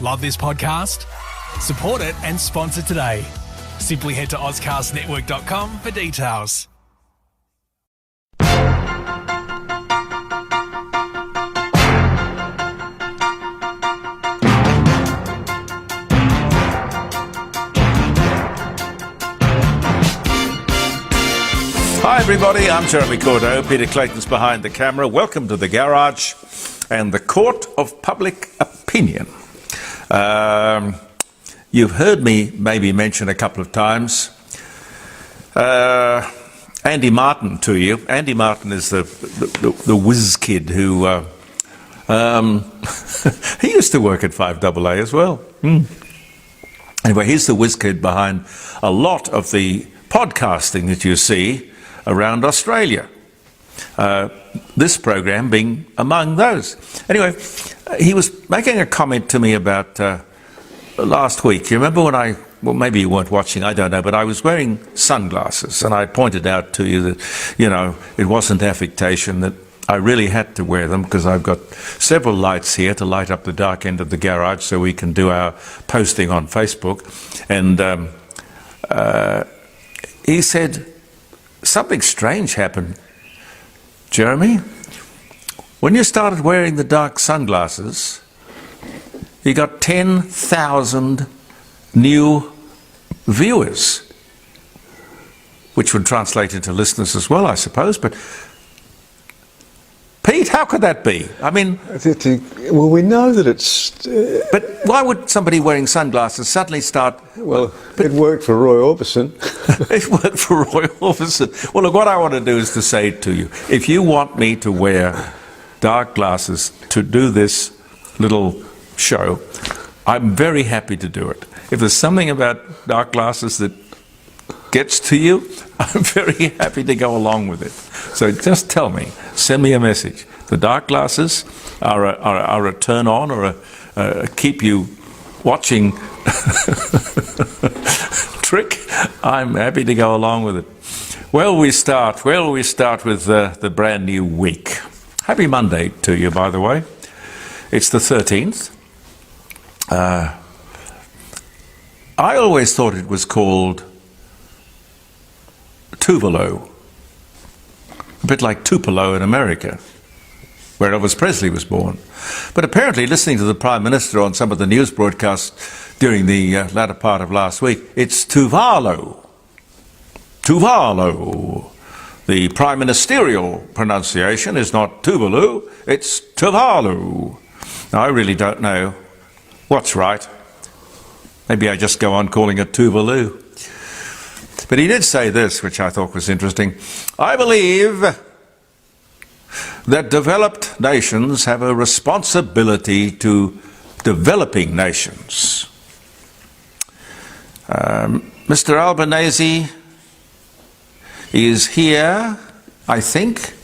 Love this podcast? Support it and sponsor today. Simply head to ozcastnetwork.com for details. Hi everybody, I'm Jeremy Cordeaux. Peter Clayton's behind the camera. Welcome to the garage and the court of public opinion. You've heard me maybe mention a couple of times Andy Martin to you. Andy Martin is the whiz kid who he used to work at 5AA as well. Anyway, he's the whiz kid behind a lot of the podcasting that you see around Australia. This program being among those. Anyway, he was making a comment to me about last week. You remember when well, maybe you weren't watching, I don't know, but I was wearing sunglasses, and I pointed out to you that, you know, it wasn't affectation, that I really had to wear them because I've got several lights here to light up the dark end of the garage so we can do our posting on Facebook. And he said, something strange happened, Jeremy. When you started wearing the dark sunglasses, you got 10,000 new viewers, which would translate into listeners as well, I suppose. But Pete, how could that be? I mean, well, we know that it's. But why would somebody wearing sunglasses suddenly start? Well, it worked for Roy Orbison. It worked for Roy Orbison. Well, look, what I want to do is to say to you, if you want me to wear dark glasses to do this little show, I'm very happy to do it. If there's something about dark glasses that gets to you, I'm very happy to go along with it. So just tell me, send me a message. The dark glasses are a turn on or a keep you watching trick. I'm happy to go along with it. Where will we start with the brand new week? Happy Monday to you, by the way. It's the 13th. I always thought it was called Tuvalu, a bit like Tupelo in America, where Elvis Presley was born. But apparently, listening to the Prime Minister on some of the news broadcasts during the latter part of last week, it's Tuvalu. Tuvalu. The Prime Ministerial pronunciation is not Tuvalu, it's Tuvalu. Now, I really don't know what's right. Maybe I just go on calling it Tuvalu. But he did say this, which I thought was interesting. I believe that developed nations have a responsibility to developing nations. Mr. Albanese is here, I think,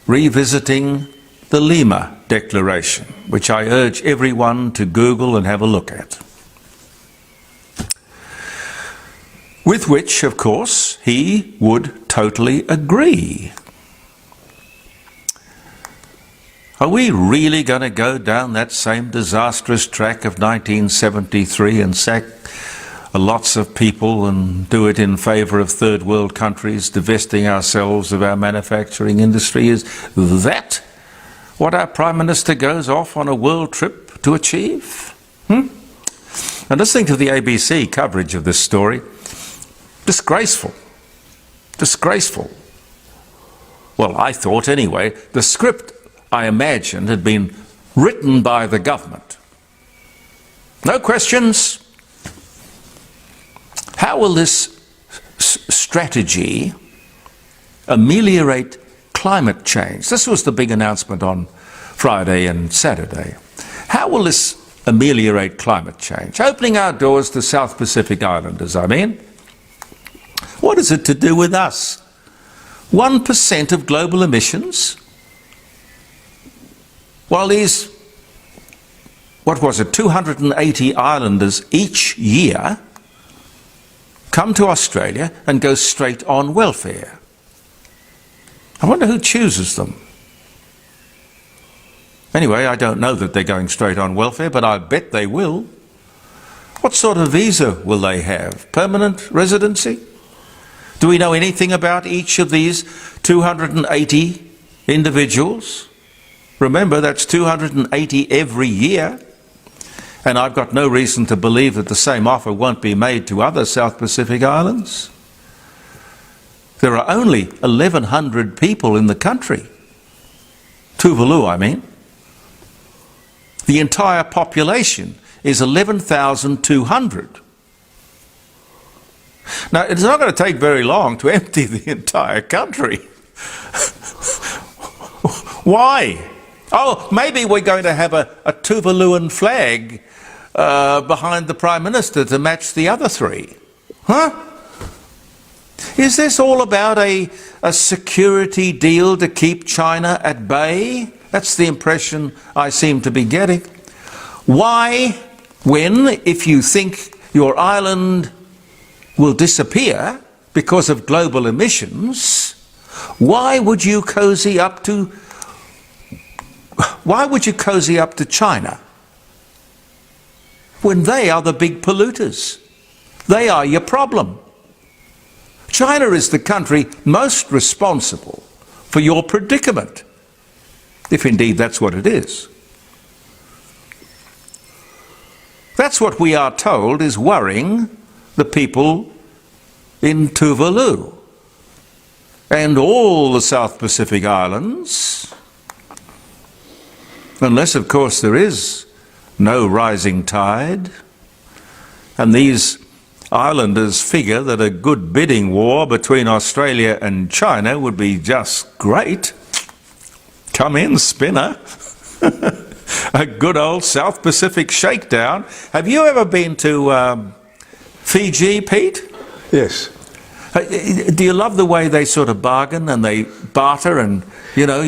revisiting the Lima Declaration, which I urge everyone to Google and have a look at. With which, of course, he would totally agree. Are we really going to go down that same disastrous track of 1973 and sack lots of people and do it in favour of third world countries, divesting ourselves of our manufacturing industry? Is that what our Prime Minister goes off on a world trip to achieve? And listening to the ABC coverage of this story, disgraceful. Disgraceful. Well, I thought anyway, the script, I imagined, had been written by the government. No questions. How will this strategy ameliorate climate change? This was the big announcement on Friday and Saturday. How will this ameliorate climate change? Opening our doors to South Pacific Islanders, I mean. What is it to do with us? 1% of global emissions? While these, 280 islanders each year come to Australia and go straight on welfare. I wonder who chooses them. Anyway, I don't know that they're going straight on welfare, but I bet they will. What sort of visa will they have? Permanent residency? Do we know anything about each of these 280 individuals? Remember, that's 280 every year. And I've got no reason to believe that the same offer won't be made to other South Pacific islands. There are only 1,100 people in the country. Tuvalu, I mean. The entire population is 11,200. Now, it's not going to take very long to empty the entire country. Why? Oh, maybe we're going to have a Tuvaluan flag behind the Prime Minister to match the other three. Huh? Is this all about a security deal to keep China at bay? That's the impression I seem to be getting. Why, when, if you think your island will disappear because of global emissions, why would you cozy up to China when they are the big polluters? They are your problem. China is the country most responsible for your predicament, if indeed that's what it is. That's what we are told is worrying the people in Tuvalu and all the South Pacific islands, unless of course there is no rising tide, and these islanders figure that a good bidding war between Australia and China would be just great. Come in, spinner. A good old South Pacific shakedown. Have you ever been to Fiji, Pete? Yes. Do you love the way they sort of bargain and they barter, and you know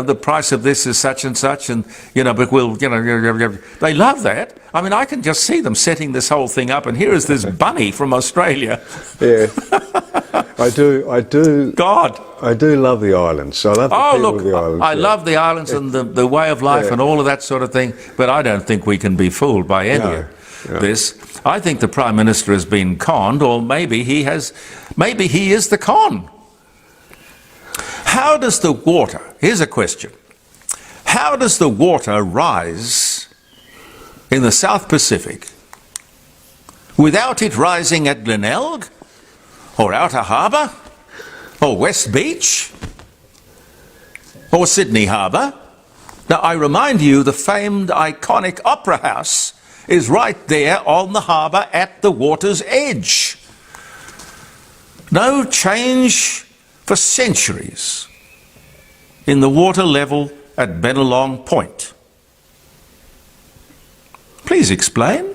the price of this is such and such, and but we'll they love that. I mean, I can just see them setting this whole thing up, and here is this bunny from Australia. Yeah. I do. God. I do love the islands. I love the people of the islands. I love the islands and the way of life and all of that sort of thing, but I don't think we can be fooled by any of this. I think the Prime Minister has been conned, or maybe he is the con. How does the water, here's a question, how does the water rise in the South Pacific without it rising at Glenelg, or Outer Harbour, or West Beach, or Sydney Harbour? Now, I remind you, the famed, iconic Opera House is right there on the harbour at the water's edge. No change for centuries in the water level at Bennelong Point. Please explain.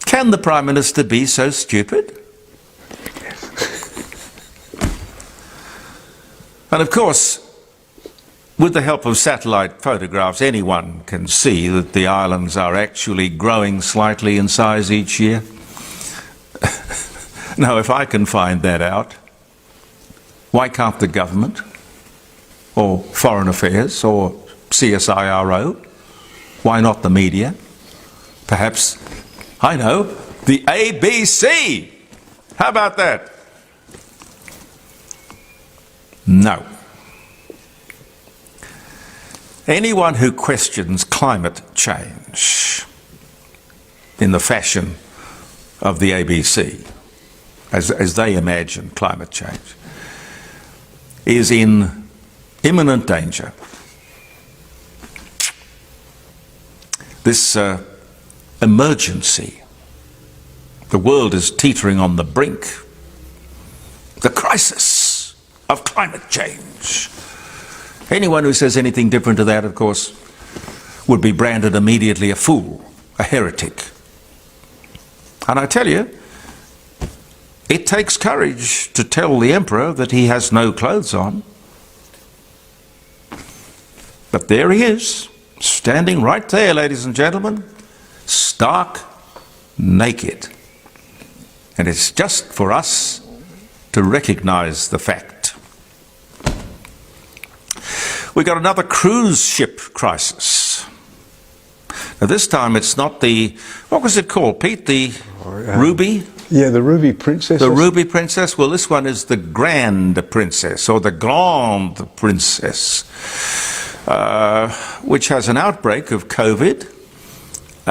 Can the Prime Minister be so stupid? And of course, with the help of satellite photographs, anyone can see that the islands are actually growing slightly in size each year. Now, if I can find that out, why can't the government, or Foreign Affairs, or CSIRO? Why not the media? Perhaps, I know, the ABC. How about that? No. Anyone who questions climate change in the fashion of the ABC, as they imagine climate change, is in imminent danger. This emergency, the world is teetering on the brink, the crisis of climate change. Anyone who says anything different to that, of course, would be branded immediately a fool, a heretic. And I tell you, it takes courage to tell the emperor that he has no clothes on. But there he is, standing right there, ladies and gentlemen, stark naked. And it's just for us to recognize the fact. We got another cruise ship crisis. Now this time it's not the, what was it called, Pete? The Ruby? Yeah, the Ruby Princess. The Ruby Princess? Well, this one is the Grand Princess, or the Grande Princess, which has an outbreak of COVID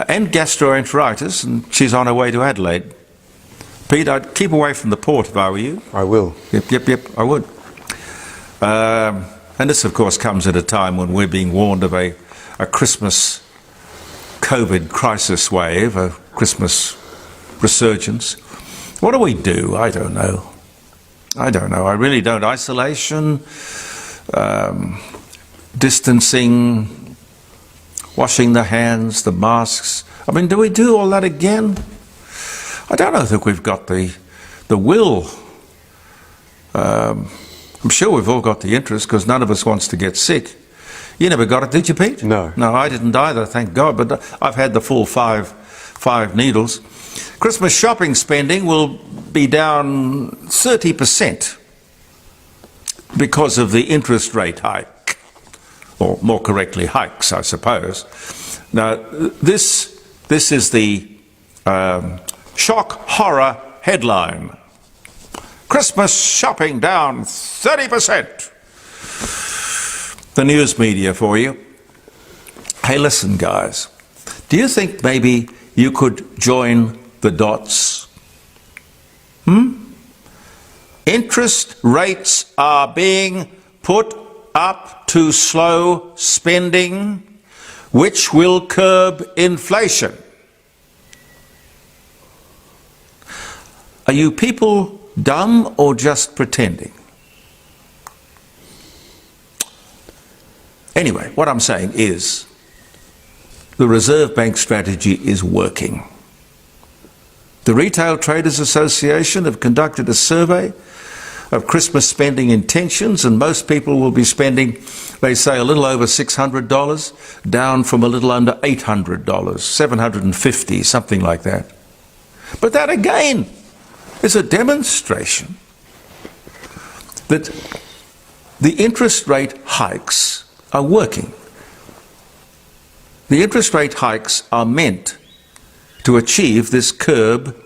and gastroenteritis, and she's on her way to Adelaide. Pete, I'd keep away from the port if I were you. I will. Yep, I would. And this, of course, comes at a time when we're being warned of a Christmas COVID crisis wave, a Christmas resurgence. What do we do? I don't know. I really don't. Isolation, distancing, washing the hands, the masks. I mean, do we do all that again? I don't think we've got the will. I'm sure we've all got the interest because none of us wants to get sick. You never got it, did you, Pete? No. No, I didn't either, thank God, but I've had the full five needles. Christmas shopping spending will be down 30% because of the interest rate hike, or more correctly, hikes, I suppose. Now, this is the shock horror headline. Christmas shopping down 30%. The news media for you. Hey, listen, guys. Do you think maybe you could join the dots? Interest rates are being put up to slow spending, which will curb inflation. Are you people dumb or just pretending? Anyway, what I'm saying is the Reserve Bank strategy is working. The Retail Traders Association have conducted a survey of Christmas spending intentions, and most people will be spending, they say, a little over $600, down from a little under $800, $750, something like that. But that again is a demonstration that the interest rate hikes are working. The interest rate hikes are meant to achieve this curb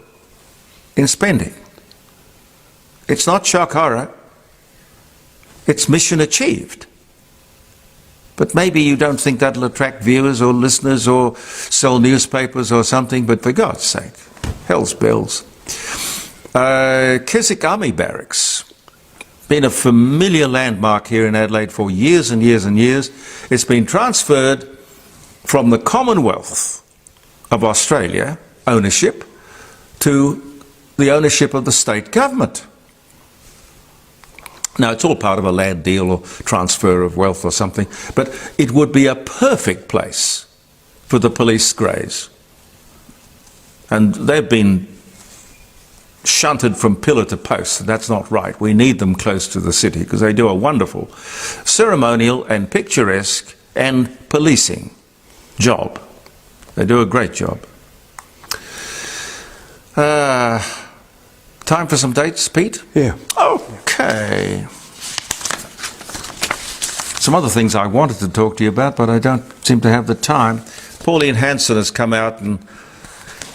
in spending. It's not shock horror, it's mission achieved. But maybe you don't think that'll attract viewers or listeners or sell newspapers or something, but for God's sake, hell's bells. Keswick Army Barracks, been a familiar landmark here in Adelaide for years and years and years. It's been transferred from the Commonwealth of Australia ownership to the ownership of the state government. Now, it's all part of a land deal or transfer of wealth or something, but it would be a perfect place for the police greys. And they've been shunted from pillar to post. That's not right. We need them close to the city because they do a wonderful ceremonial and picturesque and policing job. They do a great job. Time for some dates, Pete? Yeah. Okay. Some other things I wanted to talk to you about, but I don't seem to have the time. Pauline Hanson has come out and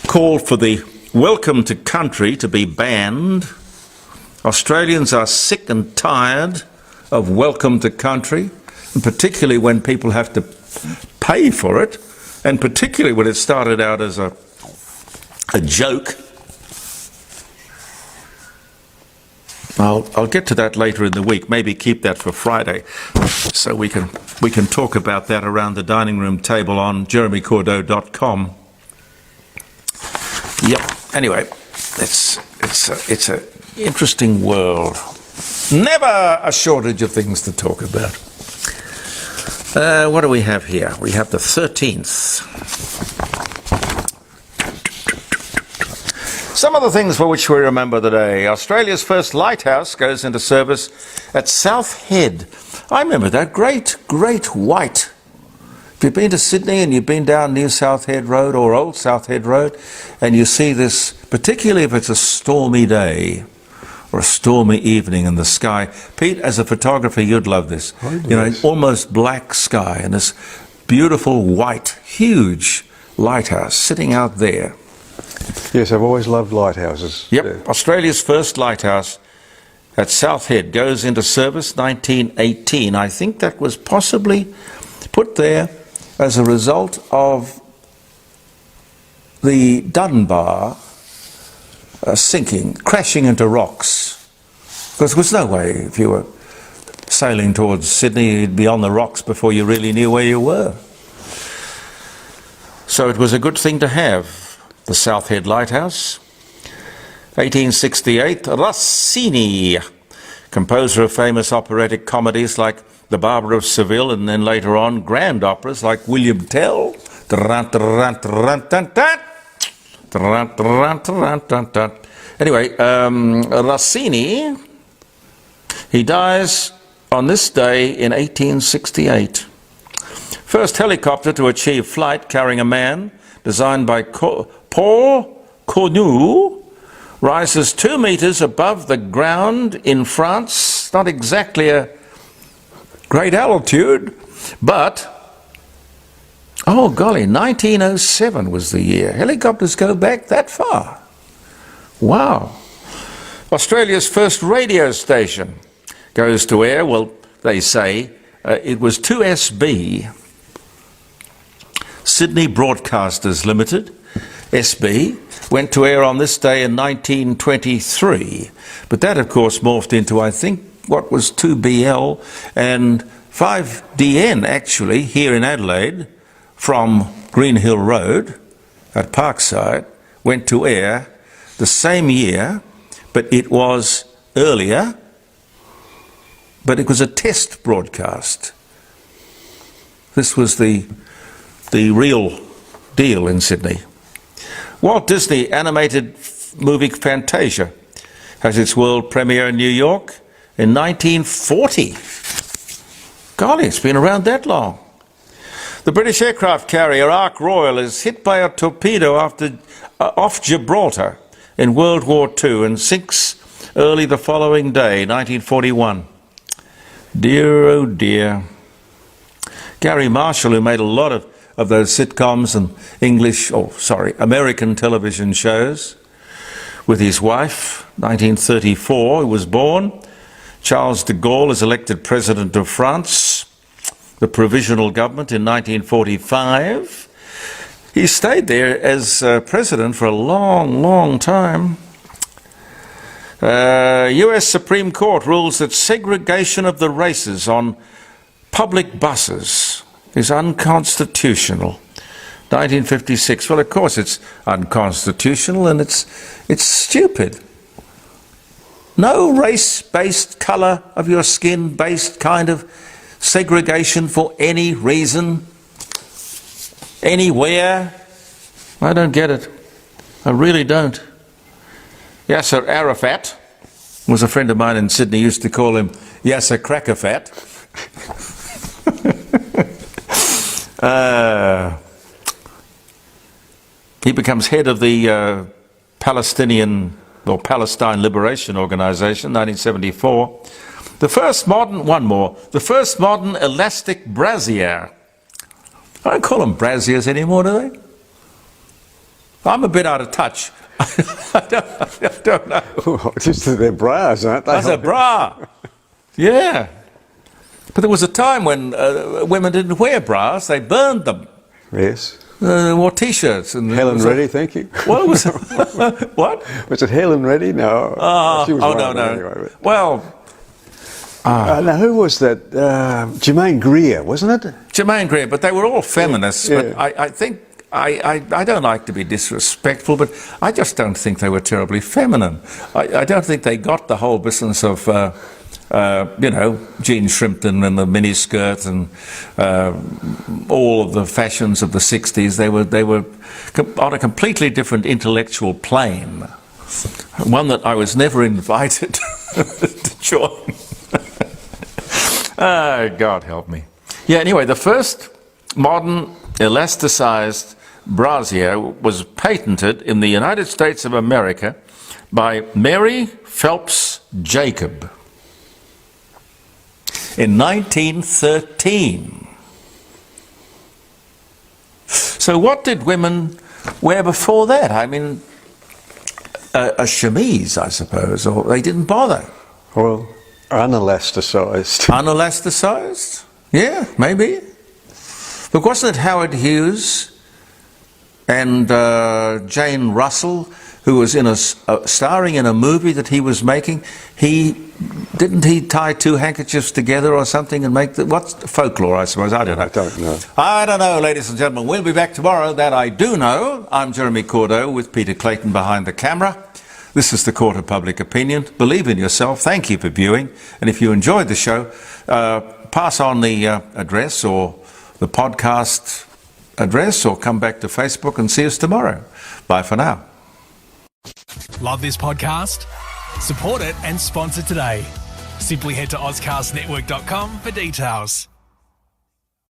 called for the Welcome to Country to be banned. Australians are sick and tired of Welcome to Country, and particularly when people have to pay for it, and particularly when it started out as a joke. I'll get to that later in the week. Maybe keep that for Friday, so we can talk about that around the dining room table on jeremycordeaux.com. Yep. Anyway, it's an interesting world. Never a shortage of things to talk about. What do we have here? We have the 13th. Some of the things for which we remember the day. Australia's first lighthouse goes into service at South Head. I remember that. Great white. If you've been to Sydney and you've been down New South Head Road or Old South Head Road, and you see this, particularly if it's a stormy day, or a stormy evening in the sky. Pete, as a photographer, you'd love this. You know, almost black sky and this beautiful white, huge lighthouse sitting out there. Yes, I've always loved lighthouses. Yep, Yeah. Australia's first lighthouse at South Head goes into service 1918. I think that was possibly put there as a result of the Dunbar sinking, crashing into rocks. Because there was no way, if you were sailing towards Sydney, you'd be on the rocks before you really knew where you were. So it was a good thing to have, the South Head Lighthouse. 1868, Rossini, composer of famous operatic comedies like The Barber of Seville, and then later on grand operas like William Tell. Anyway, Rossini, he dies on this day in 1868. First helicopter to achieve flight carrying a man, designed by Paul Cornu, rises 2 meters above the ground in France. Not exactly a great altitude, but oh golly, 1907 was the year. Helicopters go back that far. Wow. Australia's first radio station goes to air. Well, they say it was 2SB, Sydney Broadcasters Limited. SB went to air on this day in 1923. But that, of course, morphed into, I think, what was 2BL and 5DN, actually, here in Adelaide, from Green Hill Road at Parkside, went to air the same year, but it was earlier, but it was a test broadcast. This was the real deal in Sydney. Walt Disney animated movie Fantasia has its world premiere in New York in 1940. Golly, it's been around that long. The British aircraft carrier Ark Royal is hit by a torpedo off Gibraltar in World War II and sinks early the following day, 1941. Dear, oh dear. Gary Marshall, who made a lot of those sitcoms and American television shows, with his wife, 1934, he was born. Charles de Gaulle is elected President of France, the Provisional Government, in 1945. He stayed there as president for a long, long time. US Supreme Court rules that segregation of the races on public buses is unconstitutional. 1956. Well, of course it's unconstitutional and it's stupid. No race-based colour of your skin-based kind of segregation for any reason, anywhere. I don't get it. I really don't. Yasser Arafat was a friend of mine in Sydney, used to call him Yasser Crackerfat. He becomes head of the Palestine Liberation Organization, 1974. The first modern elastic brassiere. I don't call them brassieres anymore, do they? I'm a bit out of touch. I don't know. Well, just that they're bras, aren't they? That's a bra. Yeah. But there was a time when women didn't wear bras, they burned them. Yes. They wore T-shirts. And Helen Reddy, thank you. What was it? What? Was it Helen Reddy? No. She was no. Anyway, well... now, who was that? Germaine Greer, wasn't it? Germaine Greer, but they were all feminists. Yeah. But I think... I don't like to be disrespectful, but I just don't think they were terribly feminine. I don't think they got the whole business of... Jean Shrimpton and the miniskirt and all of the fashions of the 60s. They were on a completely different intellectual plane, one that I was never invited to join. God help me. Yeah, anyway, the first modern elasticized brassiere was patented in the United States of America by Mary Phelps Jacob in 1913. So what did women wear before that? I mean, a chemise, I suppose, or they didn't bother. Well, unelasticized. Unelasticized? Yeah, maybe. But wasn't it Howard Hughes and Jane Russell, who was in starring in a movie that he was making? Didn't he tie two handkerchiefs together or something and make what's folklore, I suppose? I don't know. I don't know, ladies and gentlemen. We'll be back tomorrow. That I do know. I'm Jeremy Cordeaux with Peter Clayton behind the camera. This is the Court of Public Opinion. Believe in yourself. Thank you for viewing. And if you enjoyed the show, pass on the address or the podcast address, or come back to Facebook and see us tomorrow. Bye for now. Love this podcast? Support it and sponsor today. Simply head to AuscastNetwork.com for details.